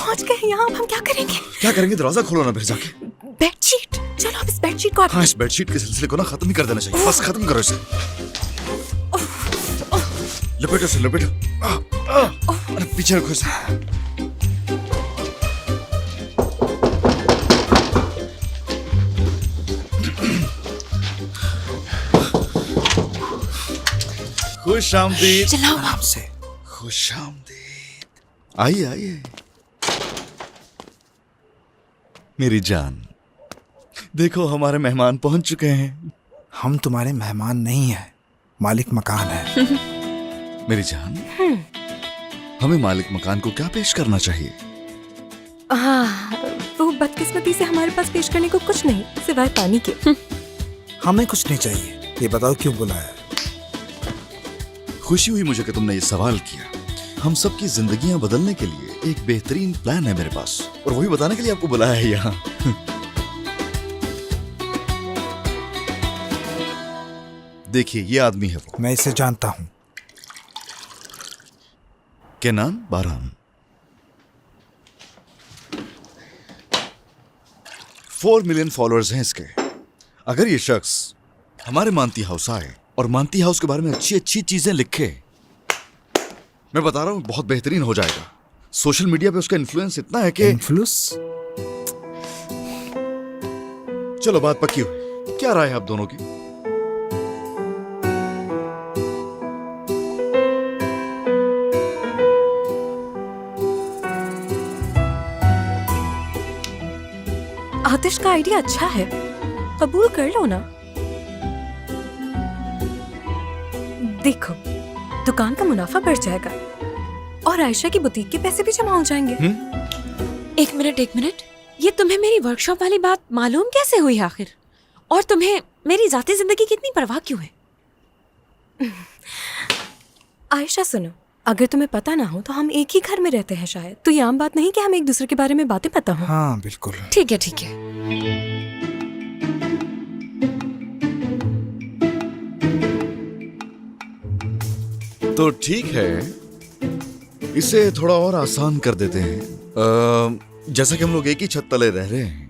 पहुंच गए यहाँ, अब हम क्या करेंगे? क्या करेंगे? दरवाजा खोलो ना फिर जाके। बेडशीट, चलो अब इस बेडशीट को हाँ, इस बेडशीट के सिलसिले को ना खत्म ही कर देना चाहिए। बस खत्म करो इसे। लपेटो इसे, लपेटो। अरे पीछे रखो इसे। खुश आमदीद। चलाओ आराम से। खुश आमदीद। आइए आइए मेरी जान, देखो हमारे मेहमान पहुंच चुके हैं। हम तुम्हारे मेहमान नहीं हैं, मालिक मकान है। मेरी जान, हमें मालिक मकान को क्या पेश करना चाहिए? हाँ, वो बदकिस्मती से हमारे पास पेश करने को कुछ नहीं सिवाय पानी के। हमें कुछ नहीं चाहिए। ये बताओ क्यों बुलाया? खुशी हुई मुझे कि तुमने ये सवाल किया। हम सबकी जिंदगियां बदलने के लिए एक बेहतरीन प्लान है मेरे पास, और वही बताने के लिए आपको बुलाया है यहाँ। देखिए, ये आदमी है वो। मैं इसे जानता हूँ। केनान बारहाम। 4 मिलियन फॉलोअर्स हैं इसके। अगर ये शख्स हमारे मानती हाउस आए और मानती हाउस के बारे में अच्छी अच्छी चीजें लिखे, मैं बता रहा हूं बहुत बेहतरीन हो जाएगा। सोशल मीडिया पे उसका इन्फ्लुएंस इतना है कि इन्फ्लुएंस? चलो बात पक्की हुई। क्या राय है आप दोनों की? आतिश का आइडिया अच्छा है, कबूल कर लो ना। देखो, दुकान का मुनाफा बढ़ जाएगा और आयशा की बुटीक के पैसे भी जमा हो जाएंगे। एक मिनट, ये तुम्हें मेरी वर्कशॉप वाली बात मालूम कैसे हुई आखिर? और तुम्हें मेरी जाती जिंदगी की इतनी परवाह क्यों है? आयशा सुनो, अगर तुम्हें पता ना हो तो हम एक ही घर में रहते हैं शायद, तो ये आम बात नहीं कि हमें एक दूसरे के बारे में बातें पता हो। हाँ बिल्कुल। ठीक है। तो ठीक है, इसे थोड़ा और आसान कर देते हैं। जैसा कि हम लोग एक ही छत तले रह रहे हैं,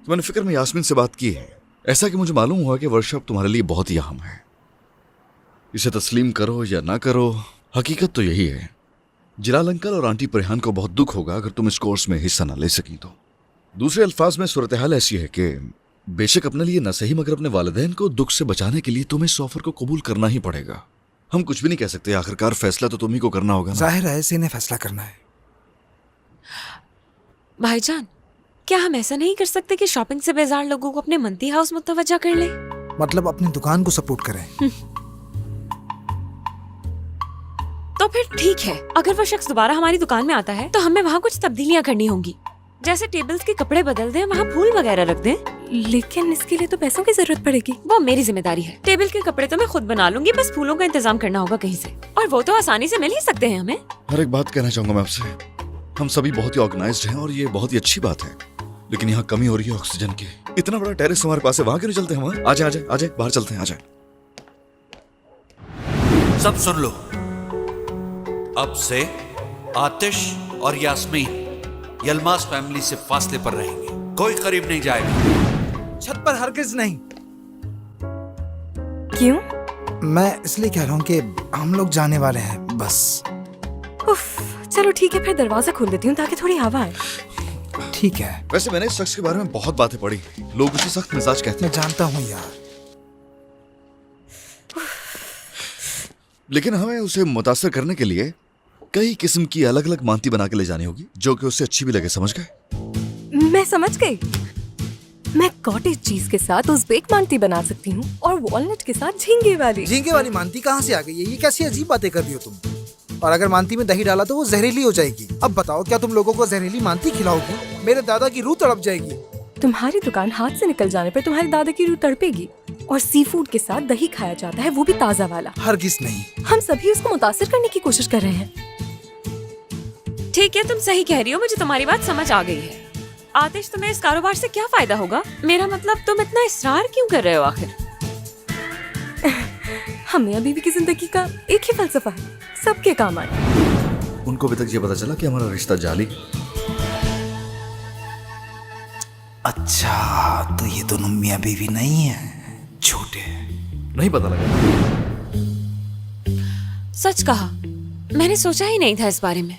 तो मैंने फिक्र में यास्मीन से बात की है। ऐसा कि मुझे मालूम हुआ कि वर्कशॉप तुम्हारे लिए बहुत ही अहम है। इसे तस्लीम करो या ना करो, हकीकत तो यही है। जिलाल अंकल और आंटी परिहान को बहुत दुख होगा अगर तुम इस कोर्स में हिस्सा न ले सकी तो। दूसरे अल्फाज में सूरत हाल ऐसी है कि बेशक अपने लिए न सही मगर अपने वालिदैन को दुख से बचाने के लिए तुम्हें इस ऑफर को कबूल करना ही पड़ेगा। हम कुछ भी नहीं कह सकते, आखिरकार फैसला तो तुम ही को करना होगा ना। जाहिर है इसे इन्हें फैसला करना है। भाईजान, क्या हम ऐसा नहीं कर सकते कि शॉपिंग से बेजार लोगों को अपने मनती हाउस मुतवज्जा कर ले? मतलब अपनी दुकान को सपोर्ट करें। तो फिर ठीक है, अगर वो शख्स दोबारा हमारी दुकान में आता है तो हमें वहाँ कुछ तब्दीलियाँ करनी होंगी, जैसे टेबल्स के कपड़े बदल दें, वहाँ फूल वगैरह रख दें। लेकिन इसके लिए तो पैसों की जरूरत पड़ेगी। वो मेरी जिम्मेदारी है। टेबल के कपड़े तो मैं खुद बना लूंगी, बस फूलों का इंतजाम करना होगा कहीं से, और वो तो आसानी से मिल ही सकते हैं हमें। हर एक बात कहना चाहूंगा मैं आपसे, हम सभी बहुत ही ऑर्गेनाइज्ड हैं और ये बहुत ही अच्छी बात है, लेकिन यहाँ कमी हो रही है ऑक्सीजन की। इतना बड़ा टेरेस हमारे पास है, वहाँ क्यों नहीं चलते हम? आ जाए बाहर चलते हैं, आ जाए। सब सुन लो, अब से आतिश और यास्मीन यलमास फैमिली से फासले पर रहेंगे, कोई करीब नहीं जाएगा। छत पर हरगिज नहीं। क्यों? मैं इसलिए कह रहा हूँ कि हम लोग जाने वाले हैं बस। उफ, चलो ठीक है, फिर दरवाजा खोल देती हूँ ताकि थोड़ी हवा आए। ठीक है। वैसे मैंने इस शख्स के बारे में बहुत बातें पढ़ी, लोग उसे सख्त मिजाज कहते मैं हैं, जानता हूँ यार, लेकिन हमें उसे मुतासर करने के लिए कई किस्म की अलग अलग मानती बना के ले जानी होगी जो कि उसे अच्छी भी लगे। समझ गए? मैं समझ गई। मैं कॉटेज चीज के साथ उज़्बेक मानती बना सकती हूँ और वॉलनट के साथ झींगे वाली। झींगे वाली मानती कहाँ से आ गई है? ये कैसी अजीब बातें कर रही हो तुम। और अगर मानती में दही डाला तो वो जहरीली हो जाएगी। अब बताओ, क्या तुम लोगों को जहरीली मानती खिलाओगी? मेरे दादा की रूह तड़प जाएगी। तुम्हारी दुकान हाथ से निकल जाने पर तुम्हारे दादा की रूह तड़पेगी। और सी फूड के साथ दही खाया जाता है, वो भी ताज़ा वाला। हरगिज नहीं। हम सभी उसको मुतासिर करने की कोशिश कर रहे हैं। ठीक है, तुम सही कह रही हो, मुझे तुम्हारी बात समझ आ गई है। आतिश, तुम्हें इस कारोबार से क्या फायदा होगा? मेरा मतलब, तुम इतना इसरार क्यों कर रहे हो आखिर? हमें अभी भी की जिंदगी का एक ही फलसफा है, सबके काम आए। उनको अभी तक ये पता चला कि हमारा रिश्ता जाली है। अच्छा, तो ये दोनों मियाँ बीवी नहीं है, झूठे। नहीं पता लगा। सच कहा, मैंने सोचा ही नहीं था इस बारे में।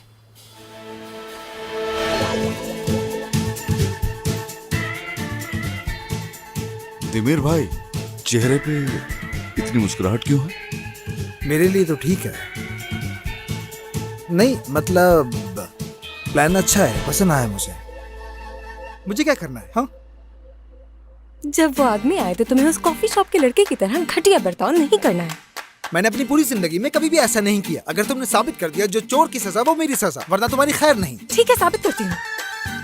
तिमिर भाई, चेहरे पे इतनी मुस्कुराहट क्यों है? मेरे लिए तो ठीक है। नहीं मतलब प्लान अच्छा है, पसंद आया मुझे। मुझे क्या करना है? हाँ, जब वो आदमी आए तो तुम्हें उस कॉफी शॉप के लड़के की तरह घटिया बर्ताव नहीं करना है। मैंने अपनी पूरी जिंदगी में कभी भी ऐसा नहीं किया। अगर तुमने साबित कर दिया जो चोर की सजा वो मेरी सजा, वरना तुम्हारी खैर नहीं। ठीक है, साबित करती हूँ।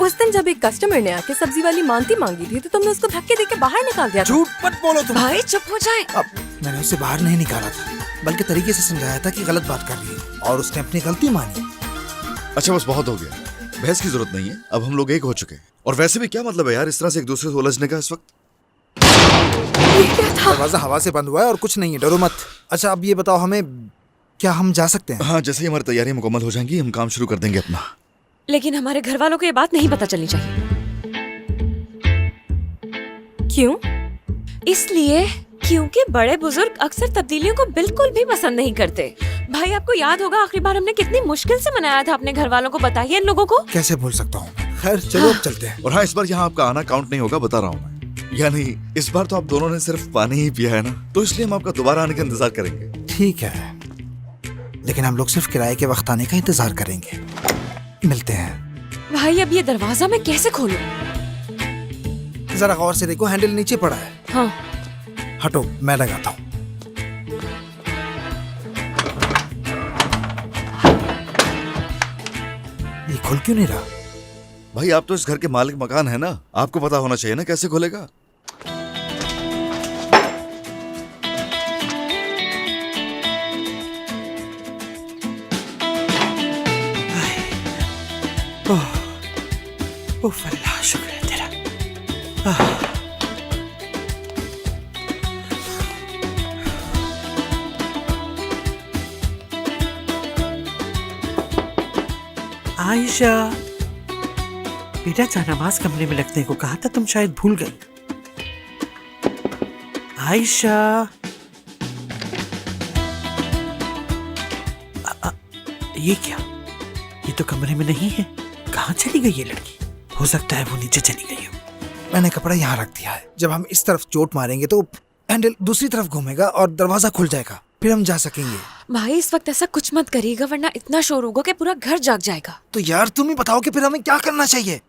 उस दिन जब एक कस्टमर ने आके सब्जी वाली मानती मांगी थी तो तुमने उसको धक्के देके बाहर निकाल दिया था। झूठ मत बोलो तुम। भाई चुप हो जाए। अब मैंने उसे बाहर नहीं निकाला था, बल्कि तरीके से समझाया था कि गलत बात कर रही है, और उसने अपनी गलती मानी। अच्छा बस बहुत हो गया, बहस की जरूरत नहीं है। अब हम लोग एक हो चुके हैं। और वैसे भी क्या मतलब है यार इस तरह से एक दूसरे से उलझने का इस वक्त? दरवाजा हवा से बंद हुआ है और कुछ नहीं है, डरो मत। अच्छा अब ये बताओ हमें, क्या हम जा सकते हैं? हाँ, जैसे ही हमारी तैयारी मुकम्मल हो जाएंगी हम काम शुरू कर देंगे अपना। लेकिन हमारे घर वालों को ये बात नहीं पता चलनी चाहिए। क्यों? इसलिए क्योंकि बड़े बुजुर्ग अक्सर तब्दीलियों को बिल्कुल भी पसंद नहीं करते। भाई आपको याद होगा आखिरी बार हमने कितनी मुश्किल से मनाया था अपने घर वालों को, बताइए इन लोगों को। कैसे भूल सकता हूँ। खैर चलो अब चलते हैं। और हाँ, इस बार यहाँ आपका आना काउंट नहीं होगा, बता रहा हूँ मैं। यानी इस बार तो आप दोनों ने सिर्फ पानी ही पिया है ना, तो इसलिए हम आपका दोबारा आने का इंतजार करेंगे। ठीक है, लेकिन हम लोग सिर्फ किराए के वक्त आने का इंतजार करेंगे। मिलते हैं। भाई अब ये दरवाजा मैं कैसे खोलूं? जरा गौर से देखो, हैंडल नीचे पड़ा है। हाँ हटो, मैं लगाता हूँ। ये खुल क्यों नहीं रहा? भाई आप तो इस घर के मालिक मकान है ना, आपको पता होना चाहिए ना कैसे खुलेगा। उफ अल्लाह, शुक्र है तेरा। आयशा, बेटा जहानामाज कमरे में लगने को कहा था, तुम शायद भूल गई। आयशा, ये क्या? ये तो कमरे में नहीं है। कहाँ चली गई ये लड़की? हो सकता है वो नीचे चली गई हो। मैंने कपड़ा यहाँ रख दिया है। जब हम इस तरफ चोट मारेंगे तो हैंडल दूसरी तरफ घूमेगा और दरवाजा खुल जाएगा, फिर हम जा सकेंगे। भाई इस वक्त ऐसा कुछ मत करिएगा वरना इतना शोर होगा कि पूरा घर जाग जाएगा। तो यार तुम ही बताओ कि फिर हमें क्या करना चाहिए?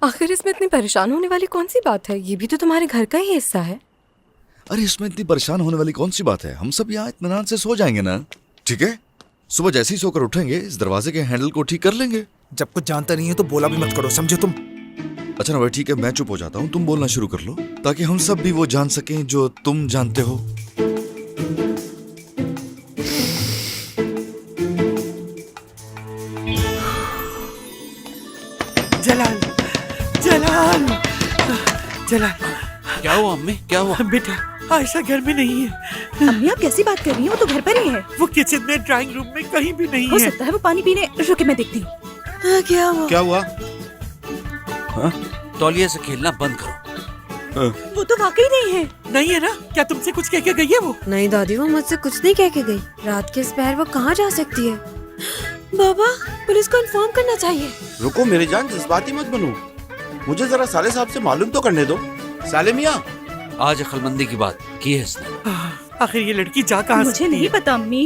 आखिर इसमें इतनी परेशान होने वाली कौन सी बात है? ये भी तो तुम्हारे घर का ही हिस्सा है। अरे इसमें इतनी परेशान होने वाली कौन सी बात है? हम सब यहाँ इत्मीनान से सो जाएंगे ना, ठीक है? सुबह जैसे ही सोकर उठेंगे इस दरवाजे के हैंडल को ठीक कर लेंगे। जब कुछ जानता नहीं है तो बोला भी मत करो, समझे तुम? अच्छा ना भाई, ठीक है, मैं चुप हो जाता हूँ, तुम बोलना शुरू कर लो ताकि हम सब भी वो जान सकें जो तुम जानते हो। जलाल, जलाल, जलाल, क्या हुआ अम्मी, क्या हुआ? बेटा आयशा घर में नहीं है। अम्मी आप कैसी बात कर रही हैं? वो तो घर पर ही है। वो किचन में, ड्राइंग रूम में, कहीं भी नहीं हो है। सकता है वो पानी पीने। रुके मैं देखती हूँ। क्या हुआ? क्या हुआ? हाँ? तौलिए से खेलना बंद करो। वो तो वाकई नहीं है। नहीं है ना? क्या तुमसे कुछ कह के गई है वो? नहीं दादी, वो मुझसे कुछ नहीं कह के गई। रात के इस पहर वो कहाँ जा सकती है? बाबा पुलिस को इन्फॉर्म करना चाहिए। रुको मेरी जान, जज्बाती मत बनो। मुझे जरा साले साहब से मालूम तो करने दो। साले मियाँ, आज अक्लमंदी की बात की है इसने। आखिर ये लड़की जा कहाँ मुझे सकती नहीं है? पता अम्मी।